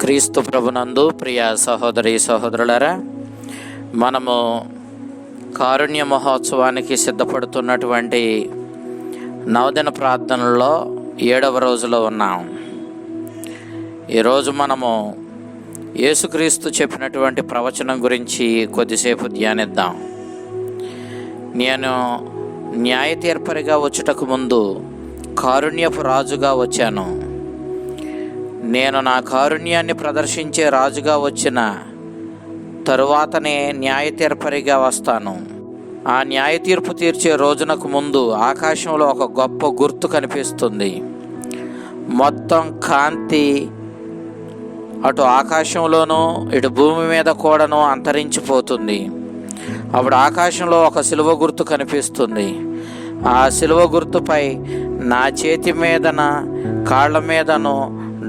క్రీస్తు ప్రభునందు ప్రియ సహోదరి సహోదరులారా, మనము కారుణ్య మహోత్సవానికి సిద్ధపడుతున్నటువంటి నవదిన ప్రార్థనలో 7వ రోజులో ఉన్నాం. ఈరోజు మనము యేసుక్రీస్తు చెప్పినటువంటి ప్రవచనం గురించి కొద్దిసేపు ధ్యానిద్దాం. నేను న్యాయ తీర్పరిగా వచ్చుటకు ముందు కారుణ్యపు రాజుగా వచ్చాను. నేను నా కారుణ్యాన్ని ప్రదర్శించే రాజుగా వచ్చిన తరువాతనే న్యాయ తీర్పరిగా వస్తాను. ఆ న్యాయ తీర్పు తీర్చే రోజునకు ముందు ఆకాశంలో ఒక గొప్ప గుర్తు కనిపిస్తుంది. మొత్తం కాంతి అటు ఆకాశంలోనూ ఇటు భూమి మీద కూడాను అంతరించిపోతుంది. అప్పుడు ఆకాశంలో ఒక సిలువ గుర్తు కనిపిస్తుంది. ఆ సిలువ గుర్తుపై నా చేతి మీదన, కాళ్ళ మీదను,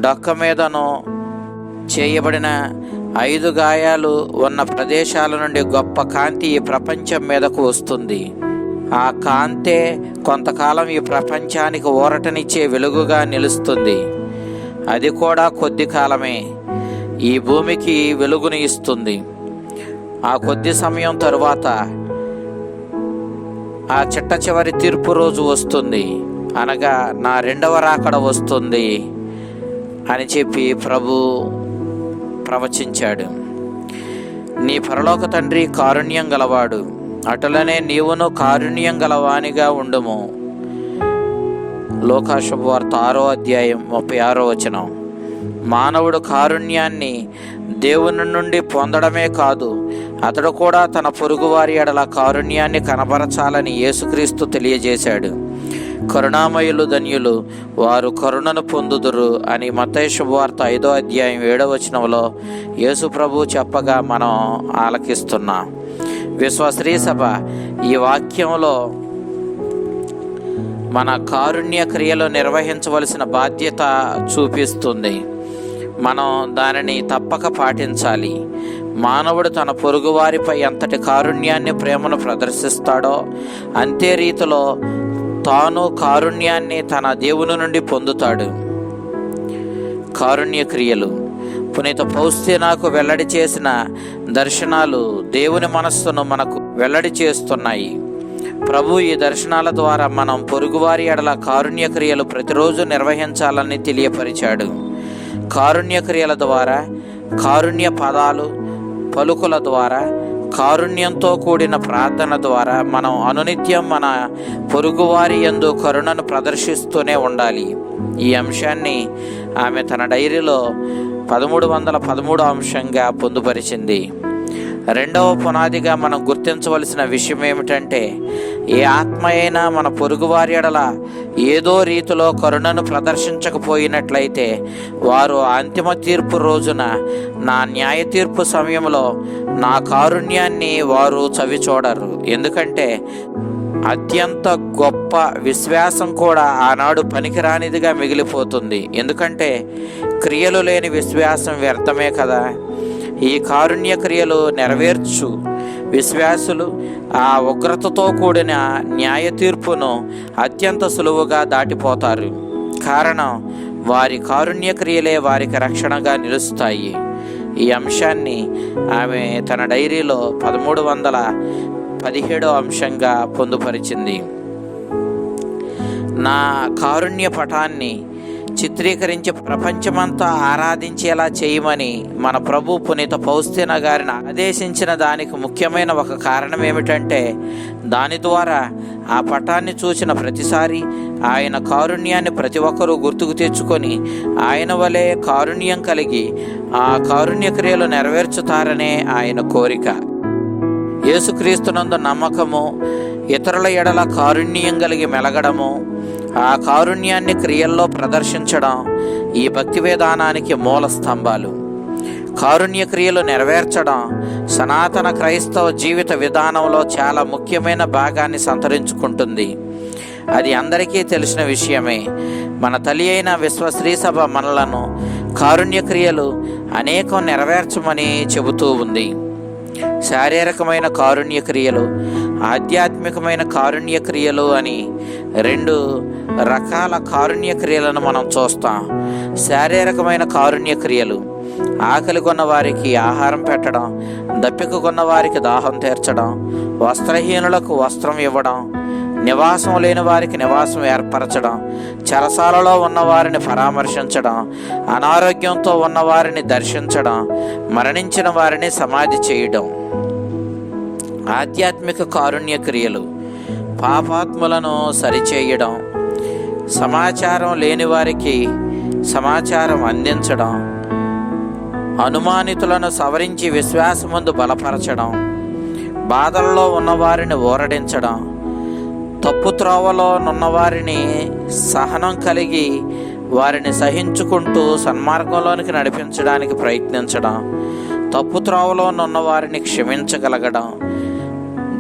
డొక్క మీదను చేయబడిన 5 గాయాలు ఉన్న ప్రదేశాల నుండి గొప్ప కాంతి ఈ ప్రపంచం మీదకు వస్తుంది. ఆ కాంతే కొంతకాలం ఈ ప్రపంచానికి ఊరటనిచ్చే వెలుగుగా నిలుస్తుంది. అది కూడా కొద్ది కాలమే. ఈ భూమికి వెలుగుని ఇస్తుంది. ఆ కొద్ది సమయం తరువాత ఆ చిట్ట చివరి తీర్పు రోజు వస్తుంది, అనగా నా 2వ రాకడ వస్తుంది అని చెప్పి ప్రభు ప్రవచించాడు. నీ పరలోక తండ్రి కారుణ్యం గలవాడు, అటులనే నీవును కారుణ్యం గలవానిగా ఉండుము. లూకా శుభవార్త 6వ అధ్యాయం 36వ వచనం. మానవుడు కారుణ్యాన్ని దేవుని నుండి పొందడమే కాదు, అతడు కూడా తన పొరుగువారి ఎడల కారుణ్యాన్ని కనబరచాలని యేసుక్రీస్తు తెలియజేశాడు. కరుణామయులు ధన్యులు, వారు కరుణను పొందుదురు అని మత్తయి శుభవార్త 5వ అధ్యాయం 7వ వచనంలో యేసు ప్రభు చెప్పగా మనం ఆలకిస్తున్నాం. విశ్వశ్రీ సభ ఈ వాక్యంలో మన కారుణ్య క్రియలు నిర్వహించవలసిన బాధ్యత చూపిస్తుంది. మనం దానిని తప్పక పాటించాలి. మానవుడు తన పొరుగువారిపై ఎంతటి కారుణ్యాన్ని, ప్రేమను ప్రదర్శిస్తాడో అంతే రీతిలో తాను కారుణ్యాన్ని తన దేవుని నుండి పొందుతాడు. కారుణ్య క్రియలు. పునీత ఫౌస్తీనాకు వెల్లడి చేసిన దర్శనాలు దేవుని మనస్సును మనకు వెల్లడి చేస్తున్నాయి. ప్రభు ఈ దర్శనాల ద్వారా మనం పొరుగువారి ఎడల కారుణ్య క్రియలు ప్రతిరోజు నిర్వహించాలని తెలియపరిచాడు. కారుణ్య క్రియల ద్వారా, కారుణ్య పదాలు, పలుకుల ద్వారా, కారుణ్యంతో కూడిన ప్రార్థన ద్వారా మనం అనునిత్యం మన పొరుగువారి యందు కరుణను ప్రదర్శిస్తూనే ఉండాలి. ఈ అంశాన్ని ఆమె తన డైరీలో 1313 అంశంగా పొందుపరిచింది. 2వ పునాదిగా మనం గుర్తించవలసిన విషయం ఏమిటంటే, ఏ ఆత్మ అయినా మన పొరుగువారి ఎడల ఏదో రీతిలో కరుణను ప్రదర్శించకపోయినట్లయితే వారు అంతిమ తీర్పు రోజున, నా న్యాయ తీర్పు సమయంలో నా కారుణ్యాన్ని వారు చవి చూడరు. ఎందుకంటే అత్యంత గొప్ప విశ్వాసం కూడా ఆనాడు పనికిరానిదిగా మిగిలిపోతుంది. ఎందుకంటే క్రియలు లేని విశ్వాసం వ్యర్థమే కదా. ఈ కారుణ్య క్రియలు నెరవేర్చు విశ్వాసులు ఆ ఉగ్రతతో కూడిన న్యాయ తీర్పును అత్యంత సులువుగా దాటిపోతారు. కారణం, వారి కారుణ్య క్రియలే వారికి రక్షణగా నిలుస్తాయి. ఈ అంశాన్ని ఆమె తన డైరీలో 1317వ అంశంగా పొందుపరిచింది. నా కారుణ్య పటాన్ని చిత్రీకరించి ప్రపంచమంతా ఆరాధించేలా చేయమని మన ప్రభు పునీత ఫౌస్తీనా గారిని ఆదేశించిన దానికి ముఖ్యమైన ఒక కారణం ఏమిటంటే, దాని ద్వారా ఆ పటాన్ని చూసిన ప్రతిసారి ఆయన కారుణ్యాన్ని ప్రతి ఒక్కరూ గుర్తుకు తెచ్చుకొని ఆయన వలె కారుణ్యం కలిగి ఆ కారుణ్య క్రియలు నెరవేర్చుతారనే ఆయన కోరిక. యేసుక్రీస్తునందు నమ్మకము, ఇతరుల ఎడల కారుణ్యం కలిగి మెలగడము, ఆ కారుణ్యాన్ని క్రియల్లో ప్రదర్శించడం ఈ భక్తి విధానానికి మూల స్తంభాలు. కారుణ్య క్రియలు నెరవేర్చడం సనాతన క్రైస్తవ జీవిత విధానంలో చాలా ముఖ్యమైన భాగాన్ని సంతరించుకుంటుంది. అది అందరికీ తెలిసిన విషయమే. మన తల్లి అయిన విశ్వశ్రీ సభ మనలను కారుణ్య క్రియలు అనేకం నెరవేర్చమని చెబుతూ ఉంది. శారీరకమైన కారుణ్య క్రియలు, ఆధ్యాత్మికమైన కారుణ్య క్రియలు అని 2 రకాల కారుణ్య క్రియలను మనం చూస్తాం. శారీరకమైన కారుణ్య క్రియలు, ఆకలి కొన్న వారికి ఆహారం పెట్టడం, దప్పిక కొన్న వారికి దాహం తీర్చడం, వస్త్రహీనులకు వస్త్రం ఇవ్వడం, నివాసం లేని వారికి నివాసం ఏర్పరచడం, చెరసాలలో ఉన్నవారిని పరామర్శించడం, అనారోగ్యంతో ఉన్నవారిని దర్శించడం, మరణించిన వారిని సమాధి చేయడం. ఆధ్యాత్మిక కారుణ్య క్రియలు పాపాత్ములను సరిచేయడం, సమాచారం లేని వారికి సమాచారం అందించడం, అనుమానితులను సవరించి విశ్వాసమందు బలపరచడం, బాధల్లో ఉన్నవారిని ఊరడించడం, తప్పు త్రోవలో నున్నవారిని సహనం కలిగి వారిని సహించుకుంటూ సన్మార్గంలోనికి నడిపించడానికి ప్రయత్నించడం, తప్పు త్రోవలో నున్నవారిని క్షమించగలగడం,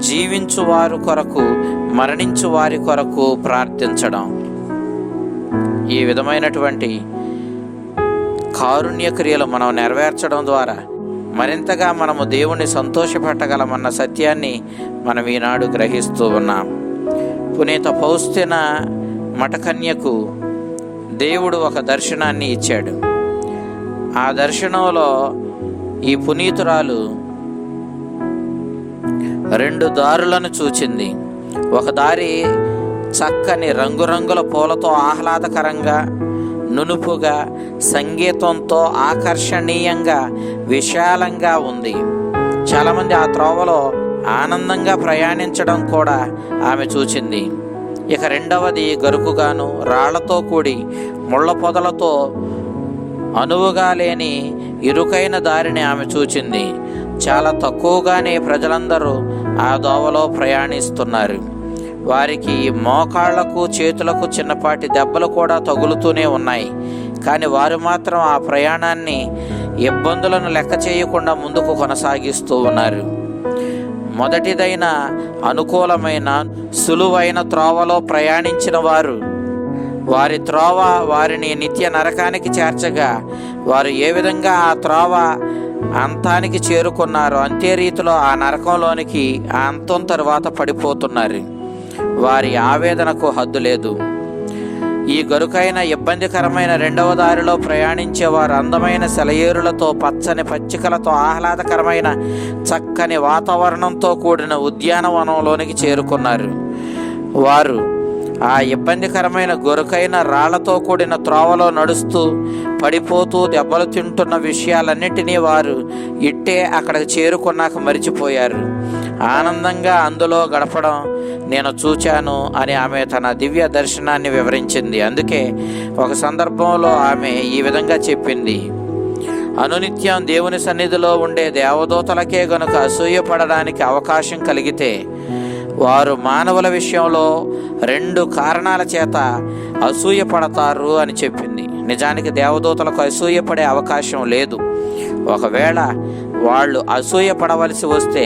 జీవించు వారి కొరకు మరణించు వారి కొరకు ప్రార్థించడం. ఈ విధమైనటువంటి కారుణ్య క్రియలు మనం నెరవేర్చడం ద్వారా మరింతగా మనము దేవుణ్ణి సంతోషపెట్టగలమన్న సత్యాన్ని మనం ఈనాడు గ్రహిస్తూ ఉన్నాం. పునీత పౌస్తీన మఠకన్యకు దేవుడు ఒక దర్శనాన్ని ఇచ్చాడు. ఆ దర్శనంలో ఈ పునీతురాలు 2 దారులను చూచింది. ఒక దారి చక్కని రంగురంగుల పూలతో ఆహ్లాదకరంగా, నునుపుగా, సంగీతంతో ఆకర్షణీయంగా, విశాలంగా ఉంది. చాలామంది ఆ త్రోవలో ఆనందంగా ప్రయాణించడం కూడా ఆమె చూచింది. ఇక 2వది గరుకుగాను, రాళ్లతో కూడి, ముళ్ళ పొదలతో అనువుగా లేని ఇరుకైన దారిని ఆమె చూచింది. చాలా తక్కువగానే ప్రజలందరూ ఆ దోవలో ప్రయాణిస్తున్నారు. వారికి మోకాళ్లకు చేతులకు చిన్నపాటి దెబ్బలు కూడా తగులుతూనే ఉన్నాయి. కానీ వారు మాత్రం ఆ ప్రయాణాన్ని ఇబ్బందులను లెక్క చేయకుండా ముందుకు కొనసాగిస్తూ ఉన్నారు. మొదటిదైన అనుకూలమైన సులువైన త్రోవలో ప్రయాణించిన వారి త్రోవ వారిని నిత్య నరకానికి చేర్చగా, వారు ఏ విధంగా ఆ త్రోవ అంతానికి చేరుకున్నారో అంతే రీతిలో ఆ నరకంలోనికి ఆ అంతం తరువాత పడిపోతున్నారు. వారి ఆవేదనకు హద్దు లేదు. ఈ గరుకైన ఇబ్బందికరమైన 2వ దారిలో ప్రయాణించేవారు అందమైన సెలయేరులతో, పచ్చని పచ్చికలతో, ఆహ్లాదకరమైన చక్కని వాతావరణంతో కూడిన ఉద్యానవనంలోనికి చేరుకున్నారు. వారు ఆ ఇబ్బందికరమైన గొరుకైన రాళ్లతో కూడిన త్రోవలో నడుస్తూ పడిపోతూ దెబ్బలు తింటున్న విషయాలన్నిటినీ వారు ఇట్టే అక్కడికి చేరుకున్నాక మరిచిపోయారు. ఆనందంగా అందులో గడపడం నేను చూచాను అని ఆమె తన దివ్య దర్శనాన్ని వివరించింది. అందుకే ఒక సందర్భంలో ఆమె ఈ విధంగా చెప్పింది: అనునిత్యం దేవుని సన్నిధిలో ఉండే దేవదూతలకే గనుక అసూయపడడానికి అవకాశం కలిగితే వారు మానవుల విషయంలో 2 కారణాల చేత అసూయపడతారు అని చెప్పింది. నిజానికి దేవదూతలకు అసూయపడే అవకాశం లేదు. ఒకవేళ వాళ్ళు అసూయపడవలసి వస్తే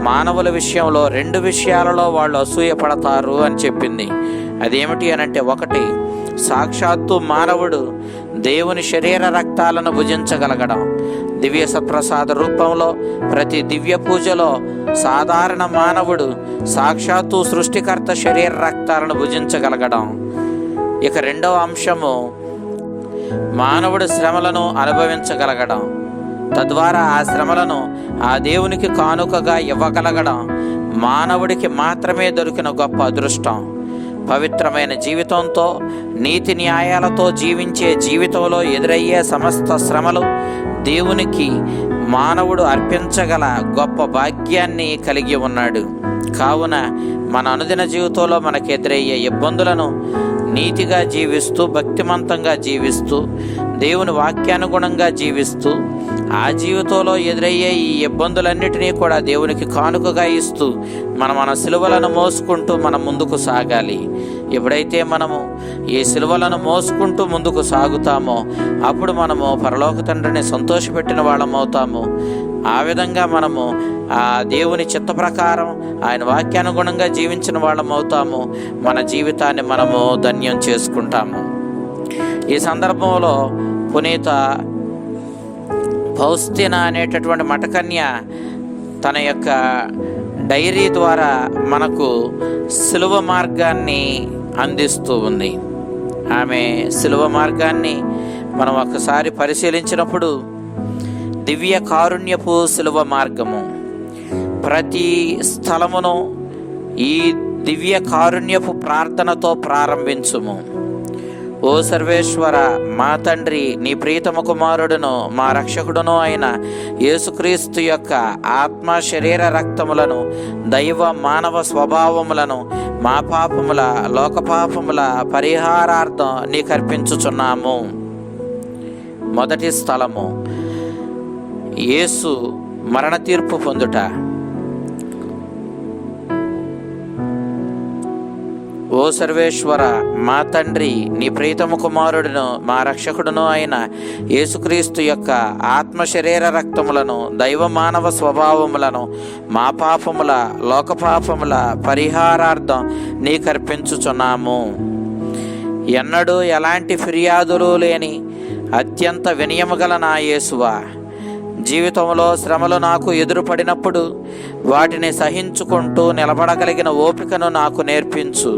మానవుల విషయంలో 2 విషయాలలో వాళ్ళు అసూయపడతారు అని చెప్పింది. అదేమిటి అనంటే, 1 సాక్షాత్తు మానవుడు దేవుని శరీర రక్తాలను భుజించగలగడం. దివ్య సత్ప్రసాద రూపంలో ప్రతి దివ్య పూజలో సాధారణ మానవుడు సాక్షాత్తు సృష్టికర్త శరీర రక్తాలను భుజించగలగడం. ఇక 2వ అంశము మానవుడు శ్రమలను అనుభవించగలగడం, తద్వారా ఆ శ్రమలను ఆ దేవునికి కానుకగా ఇవ్వగలగడం మానవుడికి మాత్రమే దొరికిన గొప్ప అదృష్టం. పవిత్రమైన జీవితంతో, నీతి న్యాయాలతో జీవించే జీవితంలో ఎదురయ్యే సమస్త శ్రమలు దేవునికి మానవుడు అర్పించగల గొప్ప భాగ్యాన్ని కలిగి ఉన్నాడు. కావున మన అనుదిన జీవితంలో మనకు ఎదురయ్యే ఇబ్బందులను నీతిగా జీవిస్తూ, భక్తిమంతంగా జీవిస్తూ, దేవుని వాక్యానుగుణంగా జీవిస్తూ, ఆ జీవితంలో ఎదురయ్యే ఈ ఇబ్బందులన్నిటినీ కూడా దేవునికి కానుకగా ఇస్తూ మన సిలువలను మోసుకుంటూ మనం ముందుకు సాగాలి. ఎప్పుడైతే మనము ఈ సిలువలను మోసుకుంటూ ముందుకు సాగుతామో అప్పుడు మనము పరలోక తండ్రిని సంతోషపెట్టిన వాళ్ళం అవుతాము. ఆ విధంగా మనము ఆ దేవుని చిత్త ప్రకారం ఆయన వాక్యానుగుణంగా జీవించిన వాళ్ళం అవుతాము. మన జీవితాన్ని మనము ధన్యం చేసుకుంటాము. ఈ సందర్భంలో పునీత పౌస్తీన అనేటటువంటి మఠకన్య తన యొక్క డైరీ ద్వారా మనకు సిలువ మార్గాన్ని అందిస్తూ ఉంది. ఆమె సిలువ మార్గాన్ని మనం ఒకసారి పరిశీలించినప్పుడు దివ్య కారుణ్యపు సిలువ మార్గము, ప్రతి స్థలమును ఈ దివ్య కారుణ్యపు ప్రార్థనతో ప్రారంభించుము. ఓ సర్వేశ్వర, మా తండ్రి, నీ ప్రీతమ కుమారుడును మా రక్షకుడును అయిన యేసుక్రీస్తు యొక్క ఆత్మ శరీర రక్తములను, దైవ మానవ స్వభావములను మా పాపముల లోక పాపముల పరిహారార్థం నీకు అర్పించుచున్నాము. మొదటి స్థలము యేసు మరణ తీర్పు పొందుట. ఓ సర్వేశ్వర, మా తండ్రి, నీ ప్రీతమ కుమారుడును మా రక్షకుడును అయిన యేసుక్రీస్తు యొక్క ఆత్మ శరీర రక్తములను, దైవ మానవ స్వభావములను మా పాపముల లోక పాపముల పరిహారార్థం నీకు అర్పించుచున్నాము. ఎన్నడూ ఎలాంటి ఫిర్యాదులు లేని అత్యంత వినయము గల నా యేసువా, జీవితంలో శ్రమలు నాకు ఎదురుపడినప్పుడు వాటిని సహించుకుంటూ నిలబడగలిగిన ఓపికను నాకు నేర్పించు.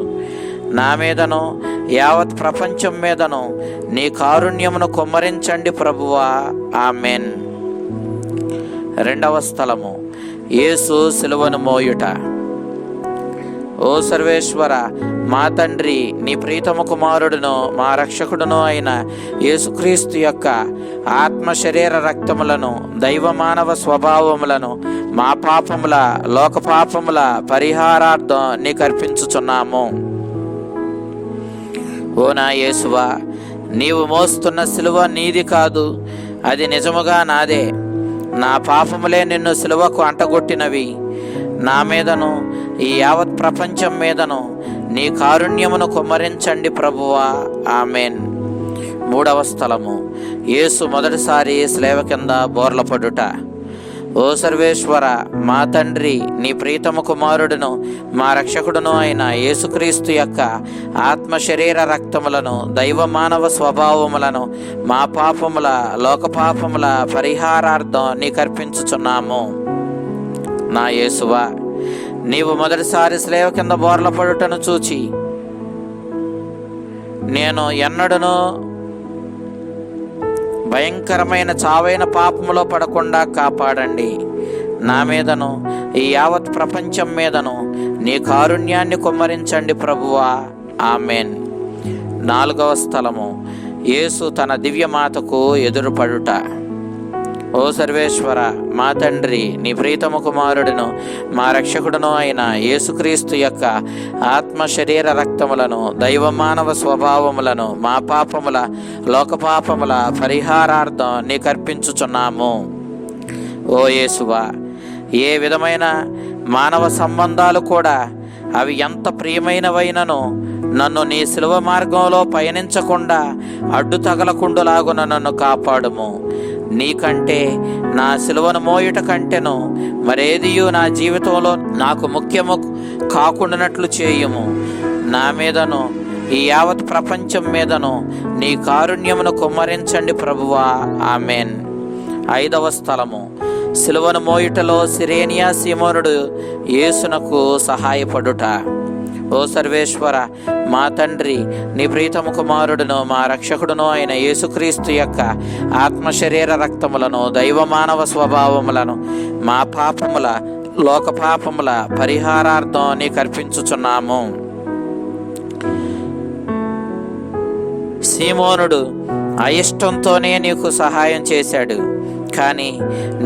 నా మీదను యావత్ ప్రపంచం మీదను నీ కారుణ్యమును కుమ్మరించండి ప్రభువా. ఆమెన్. రెండవ స్థలము యేసు సిలువను మోయుట. ఓ సర్వేశ్వర, మా తండ్రి, నీ ప్రీతమ కుమారుడును మా రక్షకుడును అయిన యేసుక్రీస్తు యొక్క ఆత్మ శరీర రక్తములను, దైవ మానవ స్వభావములను మా పాపముల లోక పాపముల పరిహారార్థం నీకు అర్పించుచున్నాము. ఓ నా యేసువా, నీవు మోస్తున్న సిలువ నీది కాదు, అది నిజముగా నాదే. నా పాపములే నిన్ను సిలువకు అంటగొట్టినవి. నా మీదను ఈ యావత్ ప్రపంచం మీదను నీ కారుణ్యమును కుమ్మరించండి ప్రభువా. ఆమెన్. మూడవ స్థలము యేసు మొదటిసారి స్లేవ కింద బోర్లపడుట. ఓ సర్వేశ్వర, మా తండ్రి, నీ ప్రీతమ కుమారుడును మా రక్షకుడును అయిన యేసుక్రీస్తు యొక్క ఆత్మ శరీర రక్తములను, దైవ మానవ స్వభావములను మా పాపముల లోక పాపముల పరిహారార్థం నీకు అర్పించుచున్నాము. నా యేసువా, నీవు మొదటిసారి స్లేవ కింద బోర్లపడుటను చూచి నేను ఎన్నడూనూ భయంకరమైన చావైన పాపములో పడకుండా కాపాడండి. నా మీదను ఈ యావత్ ప్రపంచం మీదను నీ కారుణ్యాన్ని కుమ్మరించండి ప్రభువా. ఆమెన్. నాలుగవ స్థలము యేసు తన దివ్యమాతకు ఎదురుపడుట. ఓ సర్వేశ్వర, మా తండ్రి, నీ ప్రీతమ కుమారుడును మా రక్షకుడును అయిన యేసుక్రీస్తు యొక్క ఆత్మ శరీర రక్తములను, దైవ మానవ స్వభావములను మా పాపముల లోక పాపముల పరిహారార్థం నీకు అర్పించుచున్నాము. ఓ యేసువా, ఏ విధమైన మానవ సంబంధాలు కూడా అవి ఎంత ప్రియమైనవైనను నన్ను నీ సిలువ మార్గంలో పయనించకుండా అడ్డు తగలకుండులాగున నన్ను కాపాడుము. నీకంటే నా సిలువను మోయుట కంటేను మరేదియు నా జీవితంలో నాకు ముఖ్యము కాకుండానట్లు చేయుము. నా మీదను ఈ యావత్ ప్రపంచం మీదను నీ కారుణ్యమును కుమ్మరించండి ప్రభువా. ఆమెన్. ఐదవ స్థలము సిలువను మోయుటలో సిరేనియా సీమోనుడు యేసునకు సహాయపడుట. ఓ సర్వేశ్వర, మా తండ్రి, నీ ప్రీతమ కుమారుడును మా రక్షకుడును అయిన యేసుక్రీస్తు యొక్క ఆత్మ శరీర రక్తములను, దైవ మానవ స్వభావములను మా పాపముల లోక పాపముల పరిహారార్థం నీకు అర్పించుచున్నాము. సీమోనుడు అయిష్టంతోనే నీకు సహాయం చేశాడు, కానీ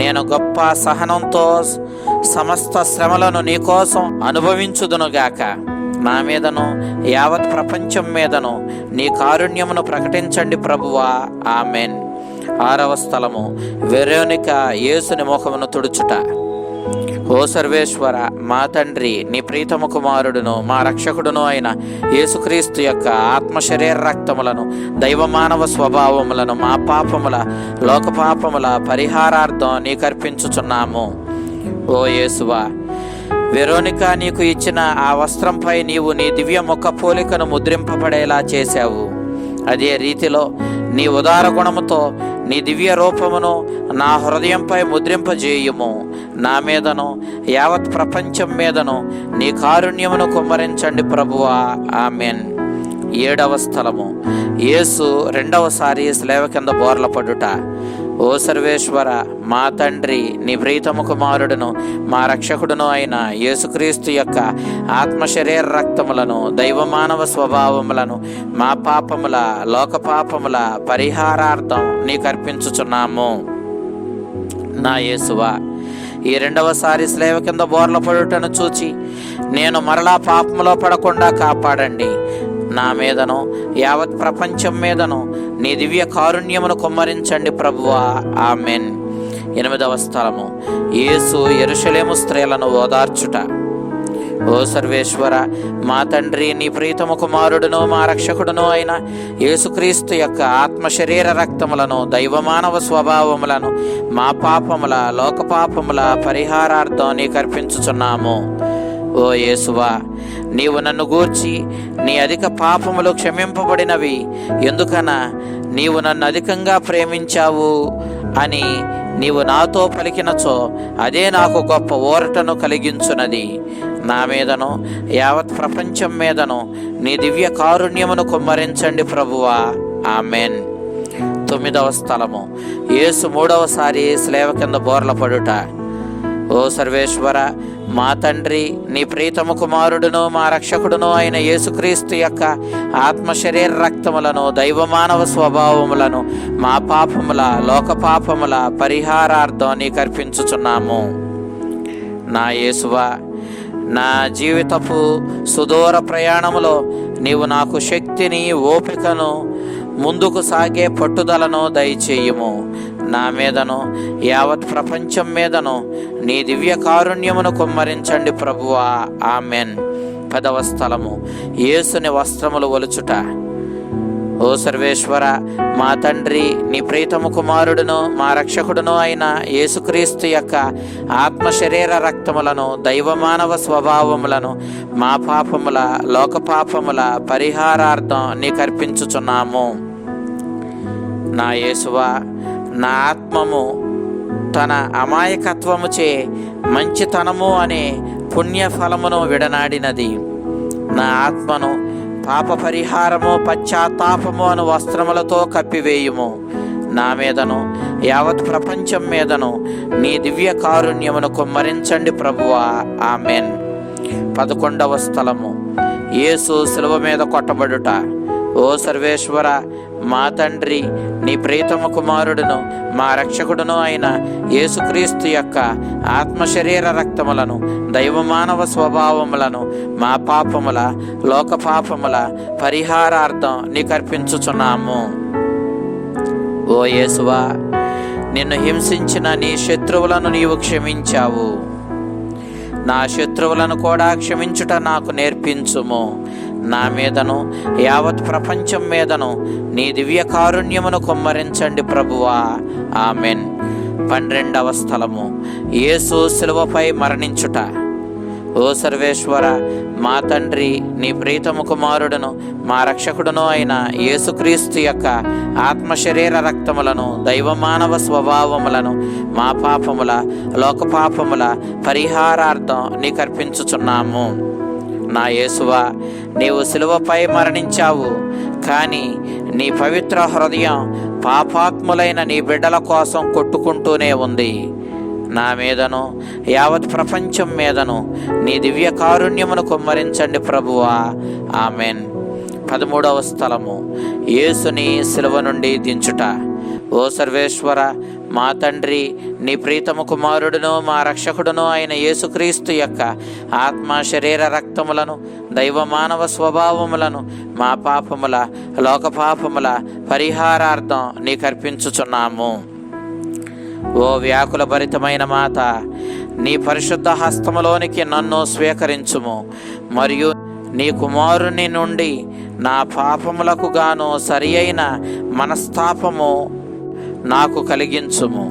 నేను గొప్ప సహనంతో సమస్త శ్రమలను నీకోసం అనుభవించుదునుగాక. నా మీదను యావత్ ప్రపంచం మీదను నీ కారుణ్యమును ప్రకటించండి ప్రభువా. ఆమెన్. ఆరవ స్థలము వెరోనిక యేసుని ముఖమును తుడుచుట. ఓ సర్వేశ్వర, మా తండ్రి, నీ ప్రీతమ కుమారుడును మా రక్షకుడును అయిన యేసుక్రీస్తు యొక్క ఆత్మ శరీర రక్తములను, దైవ మానవ స్వభావములను మా పాపముల లోక పాపముల పరిహారార్థం నీకు అర్పించుచున్నాము. ఓ యేసువా, వెరోనిక నీకు ఇచ్చిన ఆ వస్త్రంపై నీవు నీ దివ్య ముఖ పోలికను ముద్రింపబడేలా చేశావు. అదే రీతిలో నీ ఉదార గుణముతో నీ దివ్య రూపమును నా హృదయంపై ముద్రింపజేయుము. నా మీదను యావత్ ప్రపంచం మీదను నీ కారుణ్యమును కుమ్మరించండి ప్రభువా. ఆమెన్. 7వ స్థలము, యేసు రెండవసారి శిలువ కింద బోర్లపడుట. ఓ సర్వేశ్వర, మా తండ్రి, నీ ప్రీతమ కుమారుడును మా రక్షకుడును అయిన యేసుక్రీస్తు యొక్క ఆత్మ శరీర రక్తములను, దైవమానవ స్వభావములను మా పాపముల, లోక పాపముల పరిహారార్థం నీకు అర్పించుచున్నాము. నా యేసువా, ఈ రెండవసారి శిలువ కింద బోర్లపడుటను చూచి నేను మరలా పాపములో పడకుండా కాపాడండి. నా మీదను యావత్ ప్రపంచం మీదను నీ దివ్య కారుణ్యమును కుమ్మరించండి ప్రభువా. ఆమెన్. 8వ స్థలము, యేసు యెరూషలేము స్త్రీలను ఓదార్చుట. ఓ సర్వేశ్వర, మా తండ్రి, నీ ప్రీతమ కుమారుడును మా రక్షకుడును అయిన యేసుక్రీస్తు యొక్క ఆత్మ శరీర రక్తములను, దైవమానవ స్వభావములను మా పాపముల, లోక పాపముల పరిహారార్థం నీకు అర్పించుచున్నాము. ఓ యేసువా, నీవు నన్ను గూర్చి నీ అధిక పాపములు క్షమింపబడినవి, ఎందుకనా నీవు నన్ను అధికంగా ప్రేమించావు అని నీవు నాతో పలికినచో అదే నాకు గొప్ప ఊరటను కలిగించున్నది. నా మీదను యావత్ ప్రపంచం మీదను నీ దివ్య కారుణ్యమును కుమ్మరించండి ప్రభువా. ఆమెన్. 9వ స్థలము, యేసు 3వసారి శిలువ కింద బోర్లపడుట. ఓ సర్వేశ్వర, మా తండ్రి, నీ ప్రీతమ కుమారుడును మా రక్షకుడును అయిన యేసుక్రీస్తు యొక్క ఆత్మ శరీర రక్తములను, దైవమానవ స్వభావములను మా పాపముల, లోక పాపముల పరిహారార్థం నీకు అర్పించుచున్నాము. నా యేసువా, నా జీవితపు సుదూర ప్రయాణములో నీవు నాకు శక్తిని, ఓపికను, ముందుకు సాగే పట్టుదలను దయచేయుము. నా మీదను యావత్ ప్రపంచం మీదను నీ దివ్య కారుణ్యమును కుమ్మరించండి ప్రభువా. ఆమెన్. 10వ స్థలము, యేసుని వస్త్రములు ఒలుచుట. ఓ సర్వేశ్వర, మా తండ్రి, నీ ప్రీతమ కుమారుడును మా రక్షకుడును అయిన యేసుక్రీస్తు యొక్క ఆత్మ శరీర రక్తములను, దైవమానవ స్వభావములను మా పాపముల, లోక పాపముల పరిహారార్థం నీకు అర్పించుచున్నాము. నా యేసువా, నా ఆత్మము తన అమాయకత్వముచే మంచితనము అనే పుణ్యఫలమును విడనాడినది. నా ఆత్మను పాప పరిహారము, పశ్చాత్తాపము అను వస్త్రములతో కప్పివేయుము. నా మీదను యావత్ ప్రపంచం మీదను నీ దివ్య కారుణ్యమును కుమ్మరించండి ప్రభువా. ఆమెన్. 11వ స్థలము, యేసు శిలువ మీద కొట్టబడుట. ఓ సర్వేశ్వర, మా తండ్రి, నీ ప్రీతమ కుమారుడును మా రక్షకుడును అయిన యేసుక్రీస్తు యొక్క ఆత్మ శరీర రక్తములను, దైవమానవ స్వభావములను మా పాపముల, లోక పాపముల పరిహారార్థం నీకు అర్పించుచున్నాము. ఓ యేసువా, నిన్ను హింసించిన నీ శత్రువులను నీవు క్షమించావు. నా శత్రువులను కూడా క్షమించుట నాకు నేర్పించుము. నా మీదను యావత్ ప్రపంచం మీదను నీ దివ్య కారుణ్యమును కుమ్మరించండి ప్రభువా. ఆమెన్. 12వ స్థలము, యేసు శిలువపై మరణించుట. ఓ సర్వేశ్వర, మా తండ్రి, నీ ప్రీతమ కుమారుడును మా రక్షకుడును అయిన యేసుక్రీస్తు యొక్క ఆత్మ శరీర రక్తములను, దైవమానవ స్వభావములను మా పాపముల, లోక పాపముల పరిహారార్థం నీకు అర్పించుచున్నాము. నా యేసువా, నీవు శిలువపై మరణించావు, కానీ నీ పవిత్ర హృదయం పాపాత్ములైన నీ బిడ్డల కోసం కొట్టుకుంటూనే ఉంది. నా మీదను యావత్ ప్రపంచం మీదను నీ దివ్య కారుణ్యమును కుమ్మరించండి ప్రభువా. ఆమెన్. 13వ స్థలము, యేసుని శిలువ నుండి దించుట. ఓ సర్వేశ్వర, మా తండ్రి, నీ ప్రీతమ కుమారుడును మా రక్షకుడును అయిన యేసుక్రీస్తు యొక్క ఆత్మ శరీర రక్తములను, దైవమానవ స్వభావములను మా పాపముల, లోక పాపముల పరిహారార్థం నీకు అర్పించుచున్నాము. ఓ వ్యాకుల భరితమైన మాత, నీ పరిశుద్ధ హస్తములోనికి నన్ను స్వీకరించుము. మరియు నీ కుమారుని నుండి నా పాపములకు గాను సరి అయిన మనస్తాపము నాకు కలిగించుము.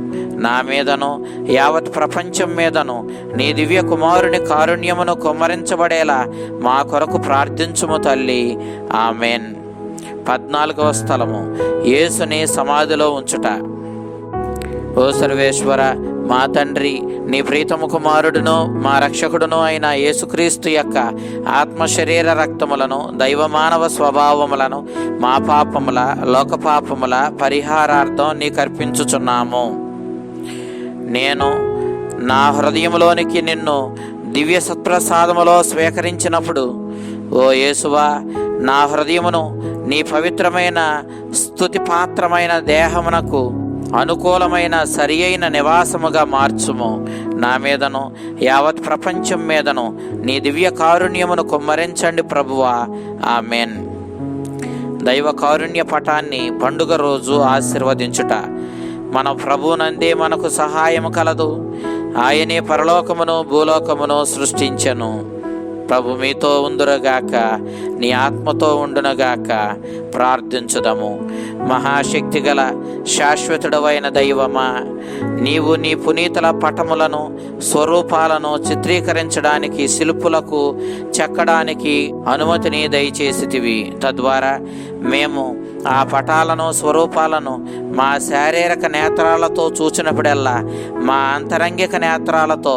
నా మీదను యావత్ ప్రపంచం మీదను నీ దివ్య కుమారుని కారుణ్యమును కుమ్మరించబడేలా మా కొరకు ప్రార్థించుము తల్లి. ఆమెన్. 14వ స్థలము యేసుని సమాధిలో ఉంచుట. ఓ సర్వేశ్వర, మా తండ్రి, నీ ప్రీతము కుమారుడును మా రక్షకుడును అయిన యేసుక్రీస్తు యొక్క ఆత్మ శరీర రక్తములను, దైవమానవ స్వభావములను మా పాపముల, లోక పాపముల పరిహారార్థం నీకు అర్పించుచున్నాము. నేను నా హృదయంలోనికి నిన్ను దివ్య సత్ప్రసాదములో స్వీకరించినప్పుడు, ఓ యేసువా, నా హృదయమును నీ పవిత్రమైన స్తుతిపాత్రమైన దేహమునకు అనుకూలమైన సరి అయిన నివాసముగా మార్చుము. నా మీదను యావత్ ప్రపంచం మీదను నీ దివ్య కారుణ్యమును కుమ్మరించండి ప్రభువా. ఆమెన్. దైవ కారుణ్య పటాన్ని పండుగ రోజు ఆశీర్వదించుట. మన ప్రభువునందే మనకు సహాయము కలదు. ఆయనే పరలోకమును భూలోకమును సృష్టించెను. ప్రభు మీతో ఉండునుగాక, నీ ఆత్మతో ఉండునుగాక. ప్రార్థించుదము. మహాశక్తి గల శాశ్వతుడవైన దైవమా, నీవు నీ పునీతుల పటములను, స్వరూపాలను చిత్రీకరించడానికి, శిల్పులకు చెక్కడానికి అనుమతిని దయచేసితివి. తద్వారా మేము ఆ పటాలను, స్వరూపాలను మా శారీరక నేత్రాలతో చూచినప్పుడల్లా మా అంతరంగిక నేత్రాలతో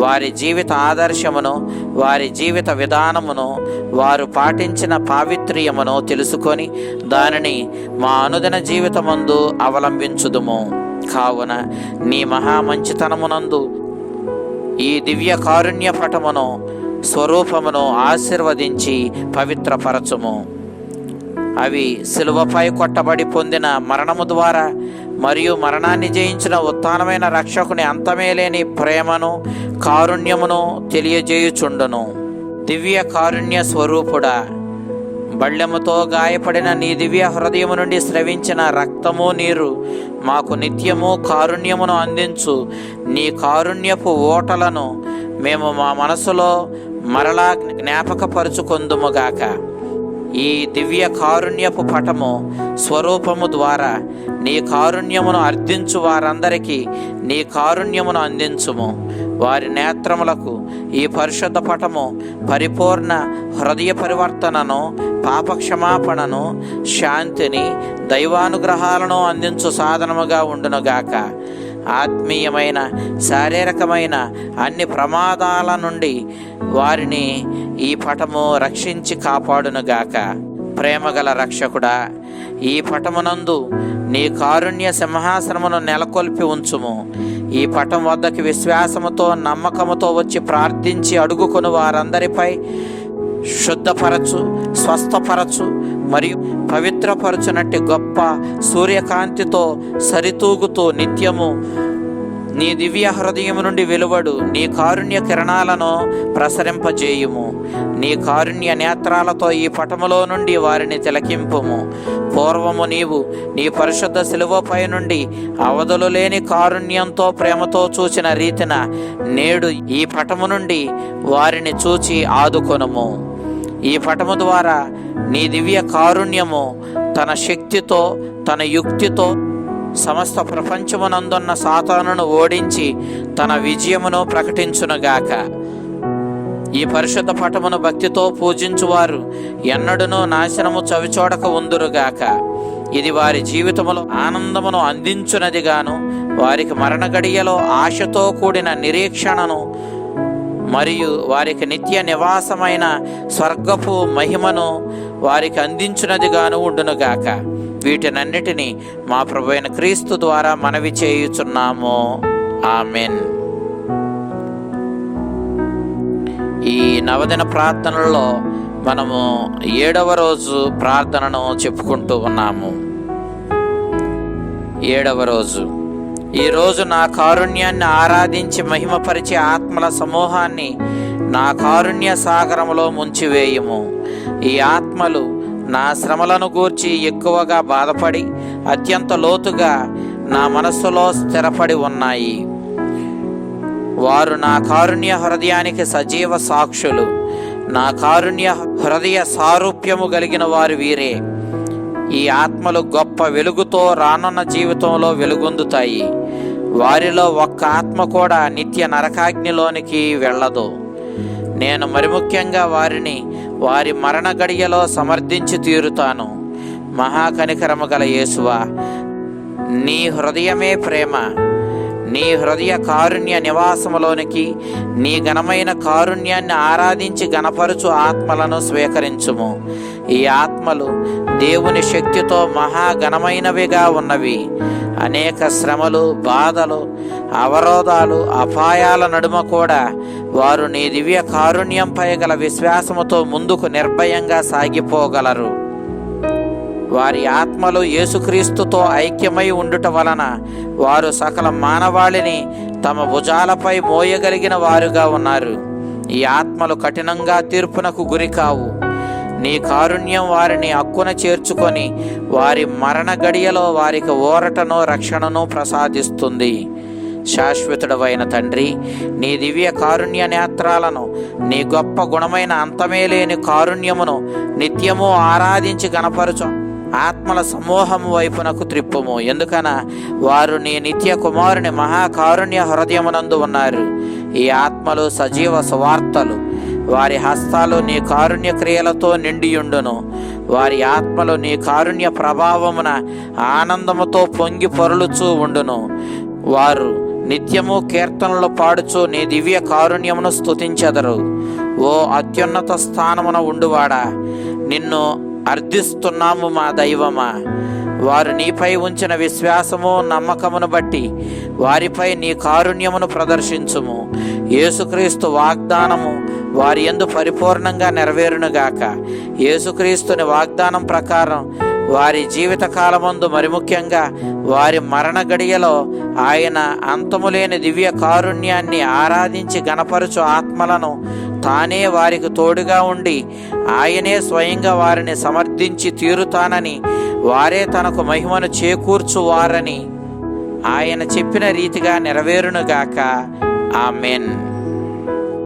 వారి జీవిత ఆదర్శమును, వారి జీవిత విధానమును, వారు పాటించిన పావిత్ర్యమును తెలుసుకొని దానిని మా అనుదిన జీవితమందు అవలంబించుదుము. కావున నీ మహామంచితనమునందు ఈ దివ్య కారుణ్య పటమును, స్వరూపమును ఆశీర్వదించి పవిత్రపరచుము. అవి శిలువపై కొట్టబడి పొందిన మరణము ద్వారా మరియు మరణాన్ని జయించిన ఉత్థానమైన రక్షకుని అంతమేలేని ప్రేమను, కారుణ్యమును తెలియజేయుచుండును. దివ్య కారుణ్య స్వరూపుడా, బళ్ళెముతో గాయపడిన నీ దివ్య హృదయము నుండి స్రవించిన రక్తము, నీరు మాకు నిత్యము కారుణ్యమును అందించు. నీ కారుణ్యపు ఓటలను మేము మా మనసులో మరలా జ్ఞాపకపరుచుకొందుముగాక. ఈ దివ్య కారుణ్యపు పటము, స్వరూపము ద్వారా నీ కారుణ్యమును అర్థించు వారందరికీ నీ కారుణ్యమును అందించుము. వారి నేత్రములకు ఈ పరిశుద్ధ పటము పరిపూర్ణ హృదయ పరివర్తనను, పాపక్షమాపణను, శాంతిని, దైవానుగ్రహాలను అందించు సాధనముగా ఉండునుగాక. ఆత్మీయమైన, శారీరకమైన అన్ని ప్రమాదాల నుండి వారిని ఈ పటము రక్షించి కాపాడునుగాక. ప్రేమగల రక్షకుడా, ఈ పటమునందు నీ కారుణ్య సింహాసనమును నెలకొల్పి ఉంచుము. ఈ పటం వద్దకి విశ్వాసముతో, నమ్మకముతో వచ్చి ప్రార్థించి అడుగుకొని వారందరిపై శుద్ధపరచు, స్వస్థపరచు మరియు పవిత్రపరచునట్టి గొప్ప సూర్యకాంతితో సరితూగుతూ నిత్యము నీ దివ్య హృదయం నుండి వెలువడు నీ కారుణ్య కిరణాలను ప్రసరింపజేయుము. నీ కారుణ్య నేత్రాలతో ఈ పటములో నుండి వారిని తిలకింపుము. పూర్వము నీవు నీ పరిశుద్ధ శిలువపై నుండి అవధులు లేని కారుణ్యంతో, ప్రేమతో చూచిన రీతిన నేడు ఈ పటము నుండి వారిని చూచి ఆదుకొనుము. ఈ పటము ద్వారా నీ దివ్య కారుణ్యము తన శక్తితో, తన యుక్తితో సమస్త ప్రపంచమునందున్న సాతానును ఓడించి తన విజయమును ప్రకటించునుగాక. ఈ పరిశుద్ధ పటమును భక్తితో పూజించువారు ఎన్నడూనూ నాశనము చవిచూడక ఉందురుగాక. ఇది వారి జీవితములో ఆనందమును అందించునదిగాను, వారికి మరణ గడియలో ఆశతో కూడిన నిరీక్షణను మరియు వారికి నిత్య నివాసమైన స్వర్గపు మహిమను వారికి అందించునదిగాను ఉండునుగాక. వీటినన్నిటినీ మా ప్రభువైన క్రీస్తు ద్వారా మనవి చేయుచున్నాము. ఆమెన్. ఈ నవదిన ప్రార్థనలో మనము 7వ రోజు ప్రార్థనను చెప్పుకుంటూ ఉన్నాము. 7వ రోజు. ఈరోజు నా కారుణ్యాన్ని ఆరాధించి మహిమపరిచే ఆత్మల సమూహాన్ని నా కారుణ్య సాగరములో ముంచివేయుము. ఈ ఆత్మలు నా శ్రమలను గూర్చి ఎక్కువగా బాధపడి అత్యంత లోతుగా నా మనస్సులో స్థిరపడి ఉన్నాయి. వారు నా కారుణ్య హృదయానికి సజీవ సాక్షులు. నా కారుణ్య హృదయ సారూప్యము కలిగిన వారు వీరే. ఈ ఆత్మలు గొప్ప వెలుగుతో రానున్న జీవితంలో వెలుగొందుతాయి. వారిలో ఒక్క ఆత్మ కూడా నిత్య నరకాగ్నిలోనికి వెళ్ళదు. నేను మరి ముఖ్యంగా వారిని వారి మరణ గడియలో సమర్థించి తీరుతాను. మహాకనికరము గల యేసువా, నీ హృదయమే ప్రేమ, నీ హృదయ కారుణ్య నివాసములోనికి నీ ఘనమైన కారుణ్యాన్ని ఆరాధించి గణపరుచు ఆత్మలను స్వీకరించుము. ఈ ఆత్మలు దేవుని శక్తితో మహాఘనమైనవిగా ఉన్నవి. అనేక శ్రమలు, బాధలు, అవరోధాలు, అపాయాల నడుమ కూడా వారు నీ దివ్య కారుణ్యంపై గల విశ్వాసముతో ముందుకు నిర్భయంగా సాగిపోగలరు. వారి ఆత్మలు యేసుక్రీస్తుతో ఐక్యమై ఉండుట వలన వారు సకల మానవాళిని తమ భుజాలపై మోయగలిగిన వారుగా ఉన్నారు. ఈ ఆత్మలు కఠినంగా తీర్పునకు గురికావు. నీ కారుణ్యం వారిని హక్కున చేర్చుకొని వారి మరణ గడియలో వారికి ఊరటను, రక్షణను ప్రసాదిస్తుంది. శాశ్వతుడవైన తండ్రి, నీ దివ్య కారుణ్య నేత్రాలను నీ గొప్ప గుణమైన అంతమేలేని కారుణ్యమును నిత్యము ఆరాధించి గణపరచు ఆత్మల సమూహము వైపునకు త్రిప్పుము. ఎందుకన వారు నీ నిత్య కుమారుని మహాకారుణ్య హృదయమునందు ఉన్నారు. ఈ ఆత్మలు సజీవ సువార్తలు. వారి హస్తాలు నీ కారుణ్య క్రియలతో నిండియుండును. వారి ఆత్మలు నీ కారుణ్య ప్రభావమున ఆనందముతో పొంగి పొరలుచూ ఉండును. వారు నిత్యము కీర్తనలు పాడుచు నీ దివ్య కారుణ్యమును స్తుతించెదరు. ఓ అత్యున్నత స్థానమున ఉండువాడా, నిన్ను అర్థిస్తున్నాము మా దైవమా. వారు నీపై ఉంచిన విశ్వాసము, నమ్మకమును బట్టి వారిపై నీ కారుణ్యమును ప్రదర్శించుము. యేసుక్రీస్తు వాగ్దానము వారి యందు పరిపూర్ణంగా నెరవేరునుగాక. యేసుక్రీస్తుని వాగ్దానం ప్రకారం వారి జీవిత కాలమందు, మరి ముఖ్యంగా వారి మరణ గడియలో ఆయన అంతములేని దివ్య కారుణ్యాన్ని ఆరాధించి గణపరచు ఆత్మలను తానే వారికి తోడుగా ఉండి ఆయనే స్వయంగా వారిని సమర్థించి తీరుతానని, వారే తనకు మహిమను చేకూర్చువారని ఆయన చెప్పిన రీతిగా నెరవేరునుగాక. ఆమెన్.